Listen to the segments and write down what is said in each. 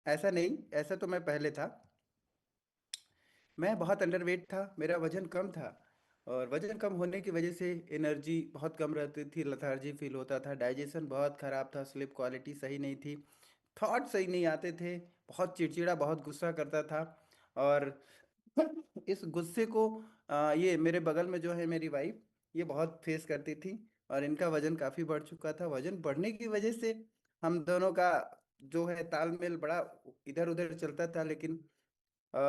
ऐसा नहीं, ऐसा तो मैं पहले था। मैं बहुत अंडरवेट था, मेरा वजन कम था। और वजन कम होने की वजह से एनर्जी बहुत कम रहती थी, लेथार्जी फील होता था, डाइजेशन बहुत ख़राब था, स्लीप क्वालिटी सही नहीं थी, थॉट सही नहीं आते थे, बहुत चिड़चिड़ा, बहुत गुस्सा करता था। और इस गुस्से को ये मेरे बगल में जो है मेरी वाइफ, ये बहुत फेस करती थी। और इनका वजन काफ़ी बढ़ चुका था। वजन बढ़ने की वजह से हम दोनों का जो है तालमेल बड़ा इधर उधर चलता था। लेकिन अ,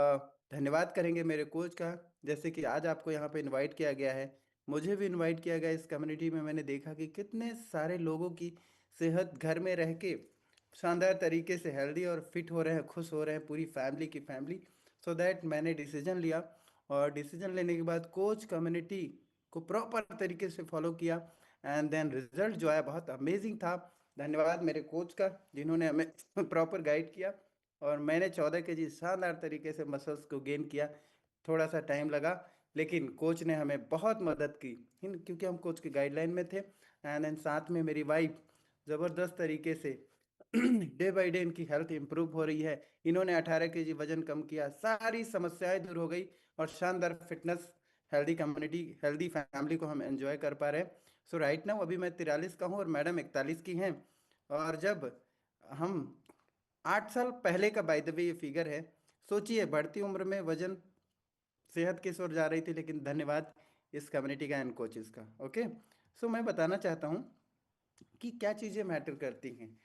धन्यवाद करेंगे मेरे कोच का। जैसे कि आज आपको यहाँ पे इनवाइट किया गया है, मुझे भी इनवाइट किया गया। इस कम्युनिटी में मैंने देखा कि कितने सारे लोगों की सेहत घर में रह के शानदार तरीके से हेल्दी और फिट हो रहे हैं, खुश हो रहे हैं, पूरी फैमिली की फैमिली। सो दैट मैंने डिसीजन लिया। और डिसीजन लेने के बाद कोच कम्युनिटी को प्रॉपर तरीके से फॉलो किया। एंड देन रिजल्ट जो आया बहुत अमेजिंग था। धन्यवाद मेरे कोच का, जिन्होंने हमें प्रॉपर गाइड किया। और मैंने 14 kg शानदार तरीके से मसल्स को गेन किया। थोड़ा सा टाइम लगा, लेकिन कोच ने हमें बहुत मदद की, क्योंकि हम कोच के गाइडलाइन में थे। एंड देन साथ में मेरी वाइफ ज़बरदस्त तरीके से डे बाय डे इनकी हेल्थ इंप्रूव हो रही है। इन्होंने 18 kg वजन कम किया, सारी समस्याएं दूर हो गई। और शानदार fitness, healthy community, healthy family को हम एंजॉय कर पा रहे हैं। सो राइट नाउ अभी मैं 43 का हूँ और मैडम 41 की हैं। और जब हम 8 साल पहले का बाय द वे ये फिगर है, सोचिए बढ़ती उम्र में वजन, सेहत किस ओर जा रही थी। लेकिन धन्यवाद इस कम्युनिटी का एंड कोचेस का। ओके। सो मैं बताना चाहता हूँ कि क्या चीज़ें मैटर करती हैं।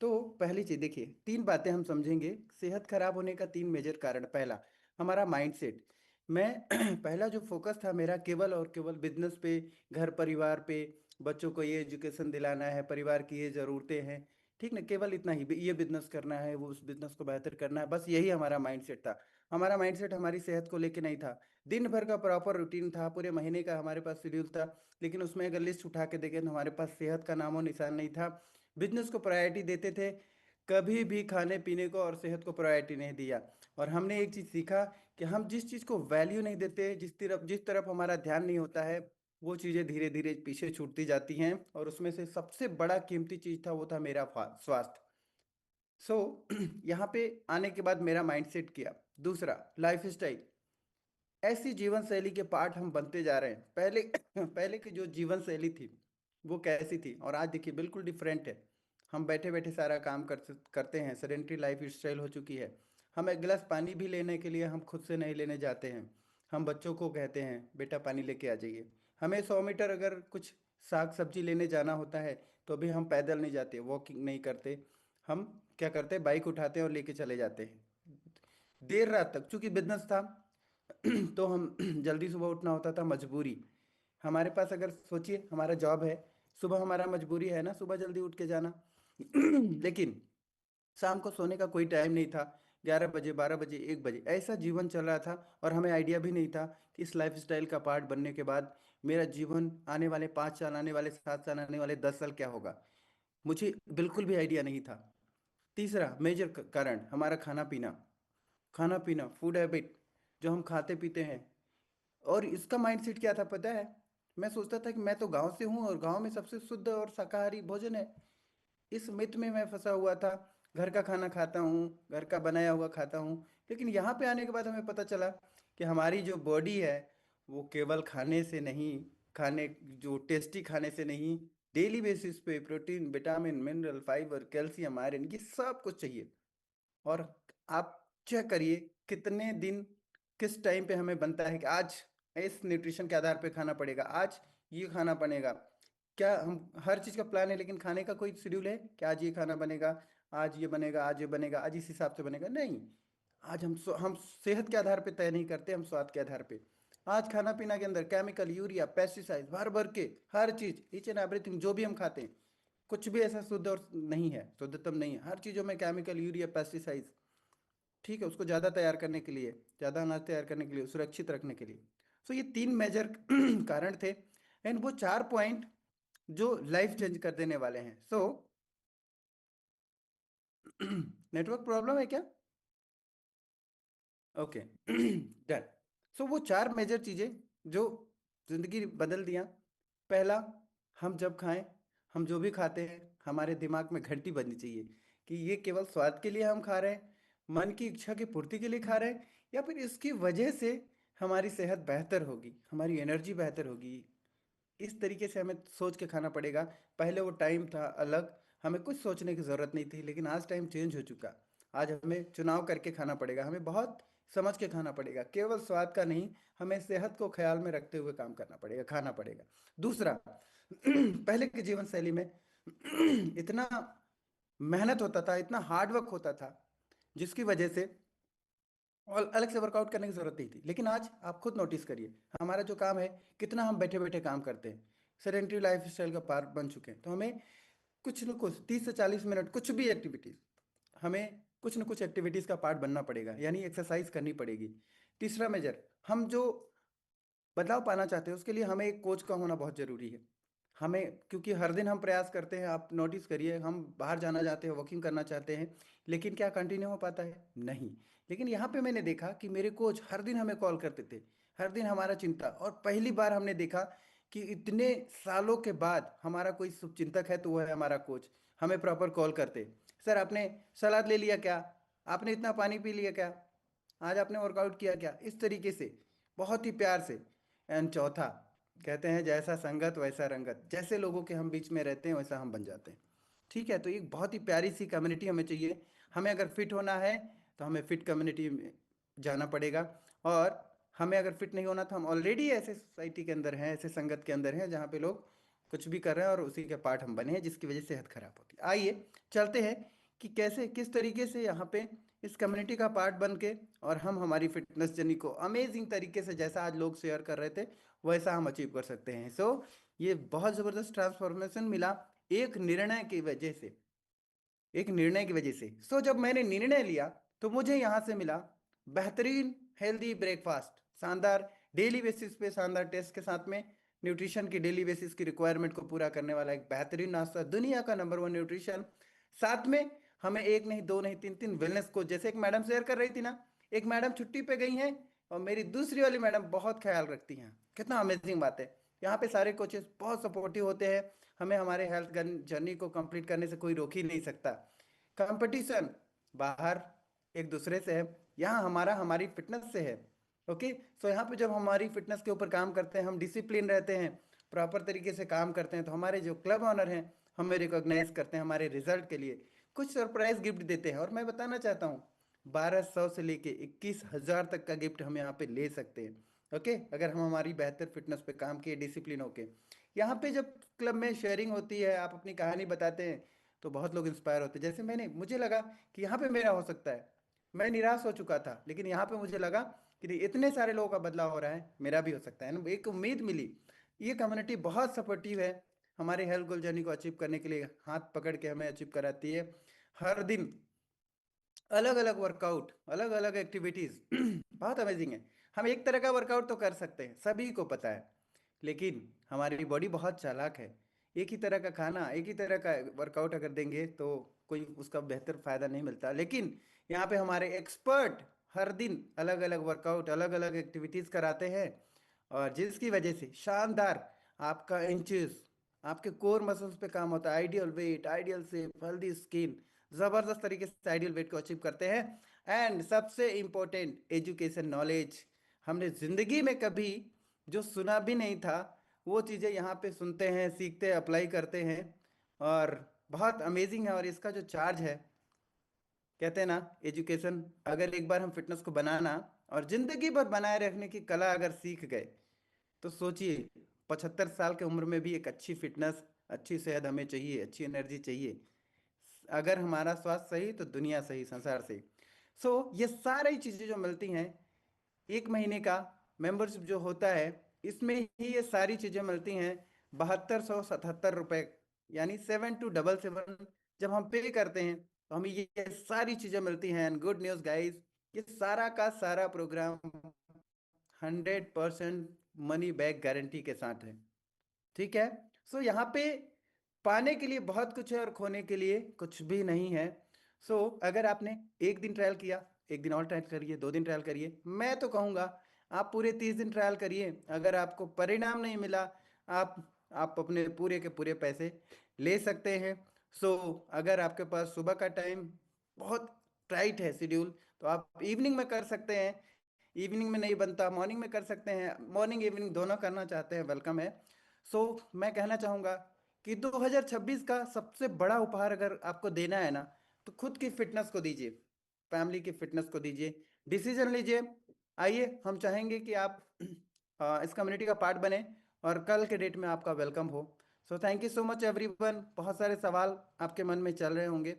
तो पहली चीज़ देखिए, तीन बातें हम समझेंगे सेहत खराब होने का, तीन मेजर कारण। पहला, हमारा माइंडसेट। मैं पहला जो फोकस था मेरा केवल और केवल बिजनेस पे, घर परिवार पे, बच्चों को ये एजुकेशन दिलाना है, परिवार की ये ज़रूरतें हैं, ठीक ना, केवल इतना ही, ये बिजनेस करना है, वो उस बिजनेस को बेहतर करना है, बस यही हमारा माइंडसेट था। हमारा माइंडसेट हमारी सेहत को लेके नहीं था। दिन भर का प्रॉपर रूटीन था, पूरे महीने का हमारे पास शेड्यूल था, लेकिन उसमें अगर लिस्ट उठा के देखें तो हमारे पास सेहत का नामो निशान नहीं था। बिजनेस को प्रायोरिटी देते थे, कभी भी खाने पीने को और सेहत को प्रायोरिटी नहीं दिया। और हमने एक चीज़ सीखा कि हम जिस चीज़ को वैल्यू नहीं देते, जिस तरफ हमारा ध्यान नहीं होता है, वो चीज़ें धीरे धीरे पीछे छूटती जाती हैं। और उसमें से सबसे बड़ा कीमती चीज़ था, वो था मेरा स्वास्थ्य। सो यहाँ पे आने के बाद मेरा माइंडसेट किया। दूसरा, लाइफ स्टाइल। ऐसी जीवन शैली के पार्ट हम बनते जा रहे हैं। पहले पहले की जो जीवन शैली थी वो कैसी थी, और आज देखिए बिल्कुल डिफरेंट है। हम बैठे बैठे सारा काम करते हैं, सेडेंटरी लाइफ स्टाइल हो चुकी है। हम एक गिलास पानी भी लेने के लिए हम खुद से नहीं लेने जाते हैं। हम बच्चों को कहते हैं बेटा पानी लेके आ जाइए। हमें 100 मीटर अगर कुछ साग सब्जी लेने जाना होता है तो भी हम पैदल नहीं जाते, वॉकिंग नहीं करते। हम क्या करते हैं, बाइक उठाते हैं और लेके चले जाते हैं देर रात तक, क्योंकि बिजनेस था। तो हम जल्दी सुबह उठना होता था, मजबूरी। हमारे पास अगर सोचिए हमारा जॉब है, सुबह हमारा मजबूरी है ना सुबह जल्दी उठ के जाना। लेकिन शाम को सोने का कोई टाइम नहीं था। 11 बजे, 12 बजे, 1 बजे ऐसा जीवन चल रहा था। और हमें आइडिया भी नहीं था कि इस लाइफ स्टाइल का पार्ट बनने के बाद मेरा जीवन आने वाले 5 साल, आने वाले 7 साल, आने वाले 10 साल क्या होगा, मुझे बिल्कुल भी आइडिया नहीं था। तीसरा मेजर कारण, हमारा खाना पीना। खाना पीना, फूड हैबिट, जो हम खाते पीते हैं। और इसका माइंडसेट क्या था पता है? मैं सोचता था कि मैं तो गांव से हूँ और गांव में सबसे शुद्ध और शाकाहारी भोजन है। इस मिथ में मैं फंसा हुआ था। घर का खाना खाता हूँ, घर का बनाया हुआ खाता हूँ। लेकिन यहाँ पे आने के बाद हमें पता चला कि हमारी जो बॉडी है वो केवल खाने से नहीं, खाने जो टेस्टी खाने से नहीं, डेली बेसिस पे protein, vitamin, mineral, fibre, calcium, iron, ये सब कुछ चाहिए। और आप चेक करिए कितने दिन, किस टाइम पे हमें बनता है कि आज इस न्यूट्रिशन के आधार पे खाना पड़ेगा, आज ये खाना बनेगा। क्या हम हर चीज़ का प्लान है, लेकिन खाने का कोई शेड्यूल है कि आज ये खाना बनेगा, आज ये बनेगा, आज ये बनेगा, आज इस हिसाब से बनेगा? नहीं। आज हम सेहत के आधार पे तय नहीं करते, हम स्वाद के आधार पे। आज खाना पीना के अंदर केमिकल, यूरिया, पेस्टिसाइड भर भर के हर चीज़, ईच एंड एवरीथिंग जो भी हम खाते हैं, कुछ भी ऐसा शुद्ध और नहीं है, शुद्धतम नहीं है। हर चीज़ों में केमिकल, यूरिया, पेस्टिसाइड। ठीक है, उसको ज़्यादा तैयार करने के लिए, ज़्यादा अनाज तैयार करने के लिए, सुरक्षित रखने के लिए। सो ये तीन मेजर कारण थे। एंड वो 4 पॉइंट जो लाइफ चेंज कर देने वाले हैं। सो नेटवर्क प्रॉब्लम है क्या? ओके। डन। सो वो चार मेजर चीज़ें जो जिंदगी बदल दिया। पहला, हम जब खाएं, हम जो भी खाते हैं, हमारे दिमाग में घंटी बजनी चाहिए कि ये केवल स्वाद के लिए हम खा रहे हैं, मन की इच्छा की पूर्ति के लिए खा रहे हैं, या फिर इसकी वजह से हमारी सेहत बेहतर होगी, हमारी एनर्जी बेहतर होगी। इस तरीके से हमें सोच के खाना पड़ेगा। पहले वो टाइम था अलग, हमें कुछ सोचने की ज़रूरत नहीं थी, लेकिन आज टाइम चेंज हो चुका। आज हमें चुनाव करके खाना पड़ेगा, हमें बहुत समझ के खाना पड़ेगा, केवल स्वाद का नहीं, हमें सेहत को ख्याल में रखते हुए काम करना पड़ेगा, खाना पड़ेगा। दूसरा, पहले के जीवन शैली में इतना मेहनत होता था, इतना हार्ड वर्क होता था, जिसकी वजह से और अलग से वर्कआउट करने की जरूरत नहीं थी। लेकिन आज आप खुद नोटिस करिए, हमारा जो काम है, कितना हम बैठे बैठे काम करते हैं, सेडेंटरी लाइफ स्टाइल का पार्ट बन चुके हैं। तो हमें कुछ न कुछ 30 से 40 मिनट कुछ भी एक्टिविटीज, हमें कुछ न कुछ एक्टिविटीज का पार्ट बनना पड़ेगा, यानी एक्सरसाइज करनी पड़ेगी। तीसरा मेजर, हम जो बदलाव पाना चाहते हैं उसके लिए हमें एक कोच का होना बहुत ज़रूरी है। हमें, क्योंकि हर दिन हम प्रयास करते हैं, आप नोटिस करिए, हम बाहर जाना चाहते हैं, वॉकिंग करना चाहते हैं, लेकिन क्या कंटिन्यू हो पाता है? नहीं। लेकिन यहाँ पे मैंने देखा कि मेरे कोच हर दिन हमें कॉल करते थे, हर दिन हमारा चिंता। और पहली बार हमने देखा कि इतने सालों के बाद हमारा कोई शुभचिंतक है तो वो है हमारा कोच। हमें प्रॉपर कॉल करते, सर आपने सलाद ले लिया क्या, आपने इतना पानी पी लिया क्या, आज आपने वर्कआउट किया क्या, इस तरीके से बहुत ही प्यार से। एंड चौथा, कहते हैं जैसा संगत वैसा रंगत, जैसे लोगों के हम बीच में रहते हैं वैसा हम बन जाते हैं। ठीक है, तो एक बहुत ही प्यारी सी कम्युनिटी हमें चाहिए। हमें अगर फिट होना है तो हमें फिट कम्युनिटी में जाना पड़ेगा। और हमें अगर फिट नहीं होना तो हम ऑलरेडी ऐसे सोसाइटी के अंदर हैं, ऐसे संगत के अंदर हैं जहाँ पे लोग कुछ भी कर रहे हैं और उसी के पार्ट हम बने हैं, जिसकी वजह से सेहत खराब होती है। आइए चलते हैं कि कैसे, किस तरीके से यहाँ पे इस कम्युनिटी का पार्ट बन के और हम हमारी फिटनेस जर्नी को अमेजिंग तरीके से, जैसा आज लोग शेयर कर रहे थे, वैसा हम अचीव कर सकते हैं। सो ये बहुत ज़बरदस्त ट्रांसफॉर्मेशन मिला एक निर्णय की वजह से, एक निर्णय की वजह से। सो जब मैंने निर्णय लिया तो मुझे यहाँ से मिला बेहतरीन हेल्दी ब्रेकफास्ट, शानदार डेली बेसिस पे, शानदार टेस्ट के साथ में, न्यूट्रिशन की डेली बेसिस की रिक्वायरमेंट को पूरा करने वाला एक बेहतरीन नाश्ता, दुनिया का नंबर 1 न्यूट्रिशन। साथ में हमें एक नहीं, दो नहीं, तीन तीन वेलनेस कोच, जैसे एक मैडम शेयर कर रही थी ना, एक मैडम छुट्टी पे गई हैं और मेरी दूसरी वाली मैडम बहुत ख्याल रखती हैं। कितना अमेजिंग बात है। यहाँ पे सारे कोचेस बहुत सपोर्टिव होते हैं, हमें हमारे हेल्थ जर्नी को कंप्लीट करने से कोई रोक ही नहीं सकता। कंपटीशन बाहर एक दूसरे से है, यहाँ हमारा हमारी फिटनेस से है। ओके, सो यहाँ पे जब हमारी फिटनेस के ऊपर काम करते हैं, हम डिसिप्लिन रहते हैं, प्रॉपर तरीके से काम करते हैं, तो हमारे जो क्लब ऑनर हैं हमें रिकॉग्नाइज करते हैं, हमारे रिजल्ट के लिए कुछ सरप्राइज गिफ्ट देते हैं। और मैं बताना चाहता हूँ, 1200 से लेके 21,000 तक का गिफ्ट हम यहाँ पे ले सकते हैं। ओके, अगर हम हमारी बेहतर फिटनेस पे काम किए, डिसिप्लिन होके। यहाँ पे जब क्लब में शेयरिंग होती है, आप अपनी कहानी बताते हैं, तो बहुत लोग इंस्पायर होते हैं। जैसे मुझे लगा कि यहाँ पे मेरा हो सकता है। मैं निराश हो चुका था, लेकिन यहाँ पे मुझे लगा कि नहीं, इतने सारे लोगों का बदलाव हो रहा है, मेरा भी हो सकता है ना, एक उम्मीद मिली। ये कम्युनिटी बहुत सपोर्टिव है, हमारे हेल्थ गोल जर्नी को अचीव करने के लिए हाथ पकड़ के हमें अचीव कराती है। हर दिन अलग अलग वर्कआउट, अलग अलग एक्टिविटीज बहुत अमेजिंग है। हम एक तरह का वर्कआउट तो कर सकते हैं, सभी को पता है, लेकिन हमारी बॉडी बहुत चालाक है। एक ही तरह का खाना, एक ही तरह का वर्कआउट अगर देंगे तो कोई उसका बेहतर फायदा नहीं मिलता। लेकिन यहाँ पे हमारे एक्सपर्ट हर दिन अलग अलग वर्कआउट, अलग अलग एक्टिविटीज कराते हैं, और जिसकी वजह से शानदार आपका इंचेस, आपके कोर मसल्स पे काम होता है, ideal weight, ideal shape, healthy skin, जबरदस्त तरीके से आइडियल वेट को अचीव करते हैं। एंड सबसे इंपॉर्टेंट, एजुकेशन, नॉलेज। हमने जिंदगी में कभी जो सुना भी नहीं था, वो चीज़ें यहाँ पे सुनते हैं, सीखते हैं, अप्लाई करते हैं, और बहुत अमेजिंग है। और इसका जो चार्ज है, कहते हैं ना, एजुकेशन, अगर एक बार हम फिटनेस को बनाना और जिंदगी भर बनाए रखने की कला अगर सीख गए, तो सोचिए 75 साल की उम्र में भी एक अच्छी फिटनेस, अच्छी सेहत हमें चाहिए, अच्छी एनर्जी चाहिए। अगर हमारा स्वास्थ्य सही तो दुनिया सही, संसार सही। सो ये सारी चीज़ें जो मिलती हैं, एक महीने का मेंबरशिप जो होता है, इसमें ही ये सारी चीज़ें मिलती हैं। 7277 रुपये, यानी 7277। जब हम पे करते हैं तो हमें ये सारी चीज़ें मिलती हैं। एंड गुड न्यूज़ गाइस, ये सारा का सारा प्रोग्राम 100% मनी बैक गारंटी के साथ है। ठीक है, सो यहाँ पे पाने के लिए बहुत कुछ है और खोने के लिए कुछ भी नहीं है। सो अगर आपने एक दिन ट्रायल किया, एक दिन और ट्रायल करिए, 2 दिन ट्रायल करिए, मैं तो कहूँगा आप पूरे 30 दिन ट्रायल करिए। अगर आपको परिणाम नहीं मिला, आप आप अपने पूरे के पूरे पैसे ले सकते हैं। सो अगर आपके पास सुबह का टाइम बहुत टाइट है शेड्यूल, तो आप इवनिंग में कर सकते हैं। इवनिंग में नहीं बनता, मॉर्निंग में कर सकते हैं, मॉर्निंग इवनिंग दोनों करना चाहते हैं, वेलकम है। सो मैं कहना चाहूँगा कि 2026 का सबसे बड़ा उपहार अगर आपको देना है ना, तो खुद की फिटनेस को दीजिए, फैमिली की फिटनेस को दीजिए, डिसीजन लीजिए। आइए, हम चाहेंगे कि आप इस कम्युनिटी का पार्ट बने और कल के डेट में आपका वेलकम हो। So thank you so much everyone. बहुत सारे सवाल आपके मन में चल रहे होंगे,